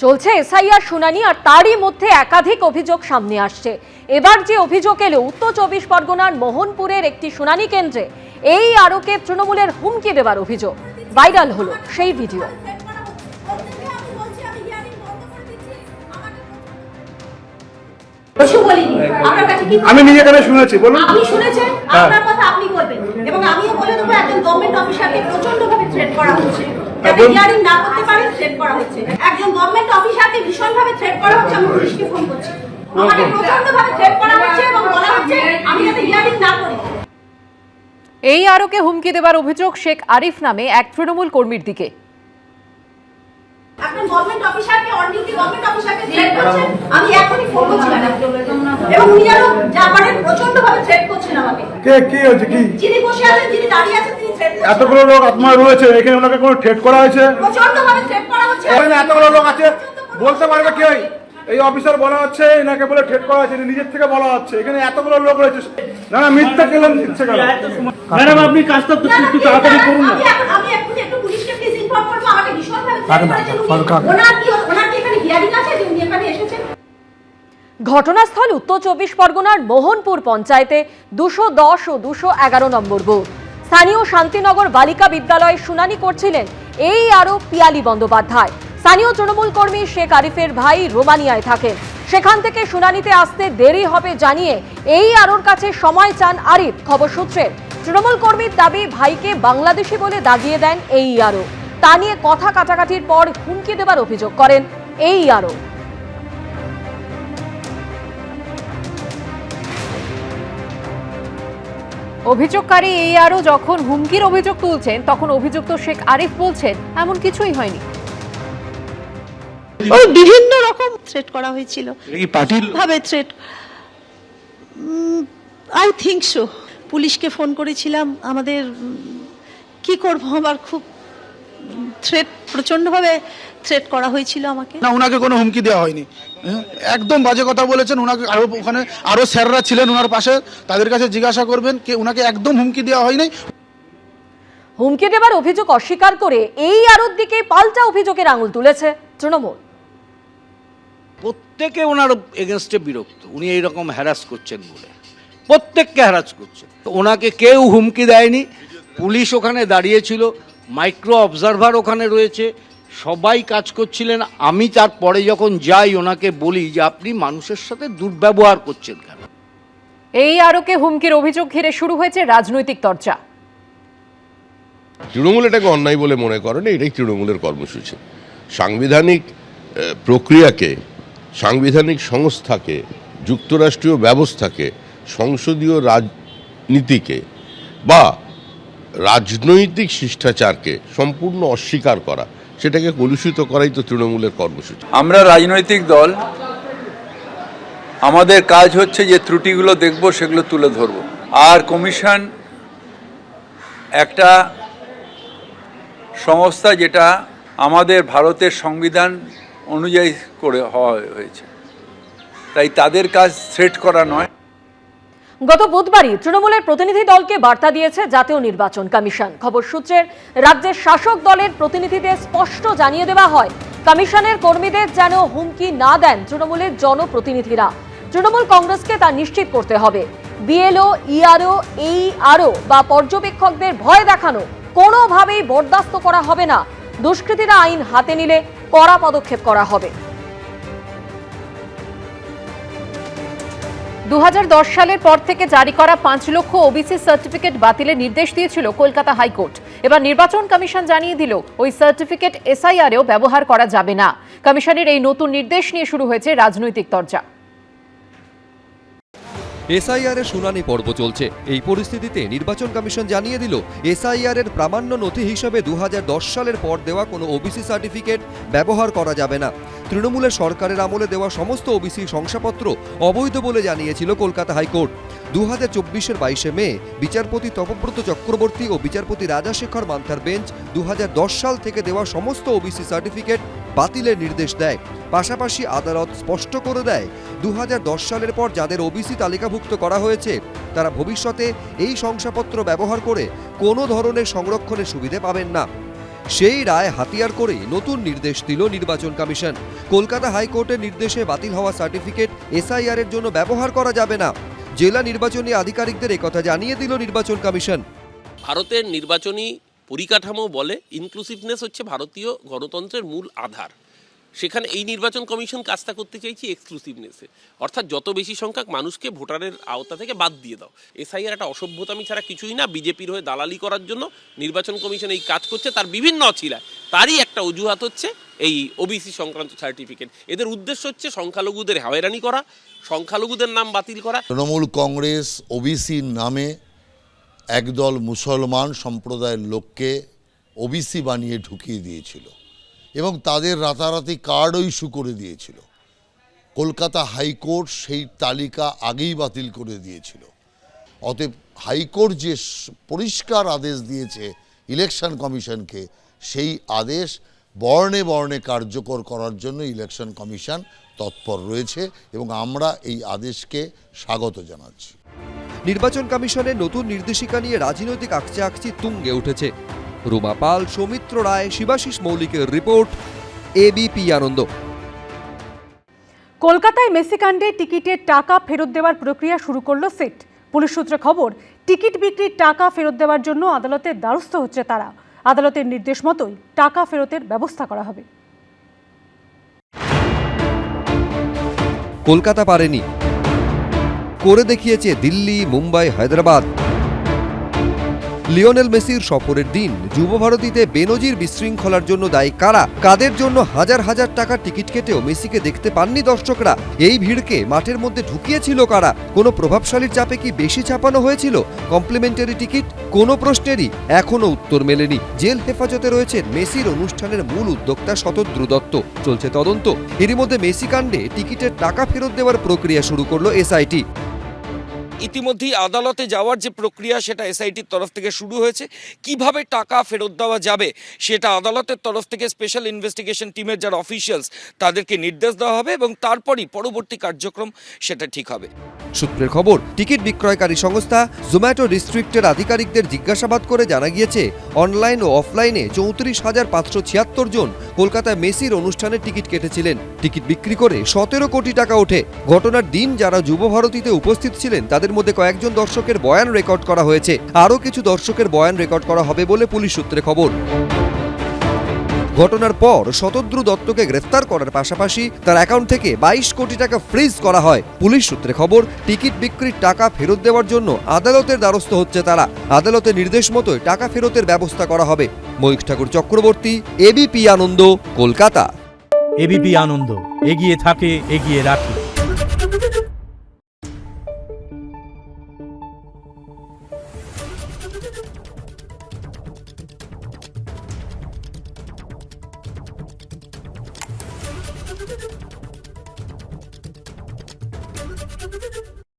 চলছে এসআইআর শুনানি আর তারই মধ্যে একাধিক অভিযোগ সামনে আসছে। এবার যে অভিযোগ এলো উত্তর 24 পরগনার মোহনপুরের একটি শুনানি কেন্দ্রে এই আরোকে তৃণমূলের হুমকি দেবার অভিযোগ। ভাইরাল হলো সেই ভিডিও। আমি নিজে কানে শুনেছি, বলুন। আপনি শুনেছেন, আপনার কথা আপনি বলবেন এবং আমিও বলে দেবো একজন গভর্নমেন্ট অফিসারকে প্রচন্ডভাবে থ্রেট করা হচ্ছে। যাতে হিয়ারিং না করতে পারে থ্রেট করা হচ্ছে। একজন গভর্নমেন্ট অফিসারকে ভীষণভাবে থ্রেট করা হচ্ছে। আমি পুলিশকে ফোন করছি, আমাকে প্রচন্ডভাবে থ্রেট করা হচ্ছে এবং বলা হচ্ছে আমি যাতে হিয়ারিং না করি। এই আরোকে হুমকি দেবার অভিযোগ শেখ আরিফ নামে এক তৃণমূল কর্মীর দিকে। একজন গভর্নমেন্ট অফিসারকে অন ডিউটি গভর্নমেন্ট অফিসারকে থ্রেট করছে। আমি এখনই ফোন করছি এবং উনি যেন যা পারেন প্রচন্ডভাবে থ্রেট করছেন আমাকে। কি হচ্ছে কি? যিনি বসে আছেন, যিনি দাঁড়িয়ে আছেন, তিনি থ্রেট করছেন। এতগুলো লোক আপনার রয়েছে, এখানে ওনাকে কোনো থ্রেট করা হয়েছে? প্রচন্ডভাবে থ্রেট করা হচ্ছে। এখানে এতগুলো লোক আছে, বলতে পারবে কি? এই অফিসার বলা হচ্ছে এনাকে বলে থ্রেট করা হয়েছে, নিজের থেকে বলা হচ্ছে। এখানে এতগুলো লোক রয়েছে, না না মিথ্যা কেলেন দিচ্ছে কেন? ম্যাডাম আপনি কাজটা একটু তাড়াতাড়ি করুন না। আমি একটু পুলিশকে প্লিজ ইনফর্ম করব। আমাকে ভীষণভাবে থ্রেট করেছেন। ওনার কি এখানে হিয়ারিং আছে যে উনি এখানে এসেছেন? ঘটনাস্থল উত্তর 24 পরগনার মোহনপুর পঞ্চায়েতে 210 ও 211 নম্বর বুথ। স্থানীয় শান্তিনগর বালিকা বিদ্যালয়ে শুনানি করছিলেন এই আরো পিয়ালি বন্দ্যোপাধ্যায়। স্থানীয় তৃণমূল কর্মী শেখ আরিফের ভাই রোমানিয়ায় থাকেন। সেখান থেকে শুনানিতে আসতে দেরি হবে জানিয়ে এই আরোর কাছে সময় চান আরিফ। খবর সূত্রে তৃণমূল কর্মীর দাবি ভাইকে বাংলাদেশি বলে দাগিয়ে দেন এই আরো। তা নিয়ে কথা কাটাকাটির পর হুমকি দেবার অভিযোগ করেন এই আরো। অভিযোগকারী এই আরো যখন হুমকির অভিযোগ তুলছেন তখন অভিযুক্ত শেখ আরিফ বলছেন এমন কিছুই হয়নি। ওই বিভিন্ন রকম থ্রেট করা হয়েছিল। এই পার্টির ভাবে থ্রেট, আই থিংক সো। পুলিশকে ফোন করেছিলাম। আমাদের কি করব, আমার খুব থ্রেট, প্রচন্ডভাবে থ্রেট করা হয়েছিল আমাকে। না, ওনাকে কোনো হুমকি দেওয়া হয়নি। একদম বাজে কথা বলেছেন। ওনাকে আরো ওখানে আরো স্যাররা ছিলেন ওনার পাশে, তাদের কাছে জিজ্ঞাসা করবেন কি ওনাকে একদম হুমকি দেওয়া হয়নি। হুমকি দেবার অভিযোগ অস্বীকার করে এই আরোর দিকে পাল্টা অভিযোগের আঙুল তুলেছে তৃণমূল। প্রত্যেকে ওনার এগেনস্টে বিরক্ত, উনি এইরকম হ্যারাস করছেন বলে প্রত্যেককে হ্যারাস করছেন। ওনাকে কেউ হুমকি দেয়নি। পুলিশ ওখানে দাঁড়িয়েছিল, মাইক্রো অবজারভার ওখানে রয়েছে, সবাই কাজ করছিলেন। আমি তারপরে যখন যাই ওনাকে বলি যে আপনি মানুষের সাথে দুর্ব্যবহার করছেন কেন। এই আরোকে হুমকির অভিযোগ ঘিরে শুরু হয়েছে রাজনৈতিক চর্চা। তৃণমূল এটাকে অন্যায় বলে মনে করে না, এটাই তৃণমূলের কর্মসূচি। সাংবিধানিক প্রক্রিয়াকে, সাংবিধানিক সংস্থাকে, যুক্তরাষ্ট্রীয় ব্যবস্থাকে, সংসদীয় রাজনীতিকে বা রাজনৈতিক শিষ্টাচারকে সম্পূর্ণ অস্বীকার করা, সেটাকে কলুষিত করাই তো তৃণমূলের কর্মসূচি। আমরা রাজনৈতিক দল, আমাদের কাজ হচ্ছে যে ত্রুটিগুলো দেখব, সেগুলো তুলে ধরব। আর কমিশন একটা সংস্থা যেটা আমাদের ভারতের সংবিধান অনুযায়ী করে হওয়া হয়েছে, তাই তাদের কাজ থ্রেট করা নয়। গত বুধবারই তৃণমূলের প্রতিনিধি দলকে বার্তা দিয়েছে জাতীয় নির্বাচন কমিশন। খবর সূত্রে রাজ্যের শাসক দলের প্রতিনিধিদের স্পষ্ট জানিয়ে দেওয়া হয় কমিশনের কর্মীদের যেন হুমকি না দেন তৃণমূলের জনপ্রতিনিধিরা। তৃণমূল কংগ্রেসকে তা নিশ্চিত করতে হবে। বিএলও, ইআরও, এই আরও বা পর্যবেক্ষকদের ভয় দেখানো কোনোভাবেই বরদাস্ত করা হবে না। দুষ্কৃতীরা আইন হাতে নিলে কড়া পদক্ষেপ করা হবে। 2010 সালের পর থেকে জারি করা 5 লক্ষ ওবিসি সার্টিফিকেট বাতিলের নির্দেশ দিয়েছিল কলকাতা হাইকোর্ট। এবার নির্বাচন কমিশন জানিয়ে দিল ওই সার্টিফিকেট এসআইআরেও ব্যবহার করা যাবে না। কমিশনের এই নতুন নির্দেশ নিয়ে শুরু হয়েছে রাজনৈতিক চর্চা। এসআইআর এর শুনানি পর্ব চলছে। এই পরিস্থিতিতে নির্বাচন কমিশন জানিয়ে দিল এসআইআর এর প্রামাণ্য নথি হিসেবে 2010 সালের পর দেওয়া কোনো ওবিসি সার্টিফিকেট ব্যবহার করা যাবে না। তৃণমূলের সরকারের আমলে দেওয়া সমস্ত ওবিসি শংসাপত্র অবৈধ বলে জানিয়েছিল কলকাতা হাইকোর্ট। 2024-এর 22শে মে বিচারপতি তপব্রত চক্রবর্তী ও বিচারপতি রাজাশেখর মান্থার বেঞ্চ 2010 সাল থেকে দেওয়া সমস্ত ওবিসি সার্টিফিকেট বাতিলের নির্দেশ দেয়। পাশাপাশি আদালত স্পষ্ট করে দেয় 2010 সালের পর যাদের ওবিসি তালিকাভুক্ত করা হয়েছে তারা ভবিষ্যতে এই শংসাপত্র ব্যবহার করে কোনো ধরনের সংরক্ষণের সুবিধা পাবেন না। সেই রায় হাতিয়ার করে নতুন নির্দেশ দিল নির্বাচন কমিশন। কলকাতা হাইকোর্টের নির্দেশে বাতিল হওয়া সার্টিফিকেট এসআইআর এর জন্য ব্যবহার করা যাবে না। জেলা নির্বাচনী আধিকারিকদের একথা জানিয়ে দিল নির্বাচন কমিশন। ভারতের নির্বাচনী পরিকাঠামো বলে ইনক্লুসিভনেস হচ্ছে ভারতীয় গণতন্ত্রের মূল আধার। সেখানে এই নির্বাচন কমিশন কাজটা করতে চাইছে এক্সক্লুসিভনেসে, অর্থাৎ যত বেশি সংখ্যক মানুষকে ভোটারের আওতা থেকে বাদ দিয়ে দাও। এসআইআর একটা অসভ্যতামি ছাড়া কিছুই না। বিজেপির হয়ে দালালি করার জন্য নির্বাচন কমিশন এই কাজ করছে, তার বিভিন্ন অছিলায়। তারই একটা অজুহাত হচ্ছে এই ওবিসি সংক্রান্ত সার্টিফিকেট। এদের উদ্দেশ্য হচ্ছে সংখ্যালঘুদের হয়রানি করা, সংখ্যালঘুদের নাম বাতিল করা। তৃণমূল কংগ্রেস ওবিসির নামে একদল মুসলমান সম্প্রদায়ের লোককে ওবিসি বানিয়ে ঢুকিয়ে দিয়েছিল এবং তাদের রাতারাতি কার্ডও ইস্যু করে দিয়েছিল। কলকাতা হাইকোর্ট সেই তালিকা আগেই বাতিল করে দিয়েছিল। অতএব হাইকোর্ট যে পরিষ্কার আদেশ দিয়েছে ইলেকশন কমিশনকে, সেই আদেশ বর্ণে বর্ণে কার্যকর করার জন্য ইলেকশন কমিশন তৎপর রয়েছে এবং আমরা এই আদেশকে স্বাগত জানাচ্ছি। নির্বাচন কমিশনের নতুন নির্দেশিকা নিয়ে রাজনৈতিক আকচি তুঙ্গে উঠেছে। রুমা পাল, সৌমিত্র রায়, শিবাশিস মৌলিকের রিপোর্ট, এবিপি আনন্দ। কলকাতায় মেসি কাণ্ডে টিকিটের টাকা ফেরত দেওয়ার প্রক্রিয়া শুরু করলো সিট। পুলিশ সূত্রে খবর, টিকিট বিক্রির টাকা ফেরত দেওয়ার জন্য আদালতের দ্বারস্থ হচ্ছে তারা। আদালতের নির্দেশ মতোই টাকা ফেরতের ব্যবস্থা করা হবে। কলকাতা পারেনি, করে দেখিয়েছে দিল্লি, মুম্বাই, হায়দ্রাবাদ। লিওনেল মেসির সফরের দিন যুবভারতীতে বেনজির বিশৃঙ্খলার জন্য দায়ী কারা? কাদের জন্য হাজার হাজার টাকার টিকিট কেটেও মেসিকে দেখতে পাননি দর্শকরা? এই ভিড়কে মাঠের মধ্যে ঢুকিয়েছিল কারা? কোনো প্রভাবশালীর চাপে কি বেশি ছাপানো হয়েছিল কমপ্লিমেন্টারি টিকিট? কোনো প্রশ্নেরই এখনো উত্তর মেলেনি। জেল হেফাজতে রয়েছেন মেসির অনুষ্ঠানের মূল উদ্যোক্তা শতদ্রু দত্ত। চলছে তদন্ত। এরই মধ্যে মেসি কাণ্ডে টিকিটের টাকা ফেরত দেওয়ার প্রক্রিয়া শুরু করলো এসআইটি। ইতিমধ্যেই আদালতে যাওয়ার যে প্রক্রিয়া সেটা এসআইটির তরফ থেকে শুরু হয়েছে। কিভাবে টাকা ফেরত দেওয়া যাবে সেটা আদালতের তরফ থেকে স্পেশাল ইনভেস্টিগেশন টিমের যারা অফিসিয়ালস তাদেরকে নির্দেশ দেওয়া হবে এবং তারপরই পরবর্তী কার্যক্রম সেটা ঠিক হবে। সূত্রের খবর, টিকিট বিক্রয়কারী সংস্থা জোম্যাটো ডিস্ট্রিক্টের আধিকারিকদের জিজ্ঞাসাবাদ করে জানা গিয়েছে অনলাইন ও অফলাইনে 34,576 জন কলকাতায় মেসির অনুষ্ঠানে টিকিট কেটেছিলেন। টিকিট বিক্রি করে 17 কোটি টাকা ওঠে। ঘটনার দিন যারা যুবভারতীতে উপস্থিত ছিলেন তাদের মধ্যে কয়েকজন দর্শকের বয়ান রেকর্ড করা হয়েছে। আরও কিছু দর্শকের বয়ান রেকর্ড করা হবে বলে পুলিশ সূত্রে খবর। ঘটনার পর শতদ্রু দত্তকে গ্রেফতার করার পাশাপাশি তার অ্যাকাউন্ট থেকে 22 কোটি টাকা ফ্রিজ করা হয়। পুলিশ সূত্রে খবর, টিকিট বিক্রির টাকা ফেরত দেওয়ার জন্য আদালতের দ্বারস্থ হচ্ছে তারা। আদালতের নির্দেশ মতোই টাকা ফেরতের ব্যবস্থা করা হবে। ময়ূখ ঠাকুর চক্রবর্তী, এবিপি আনন্দ, কলকাতা। এবিপি আনন্দ, এগিয়ে থাকে, এগিয়ে রাখে। Thank you.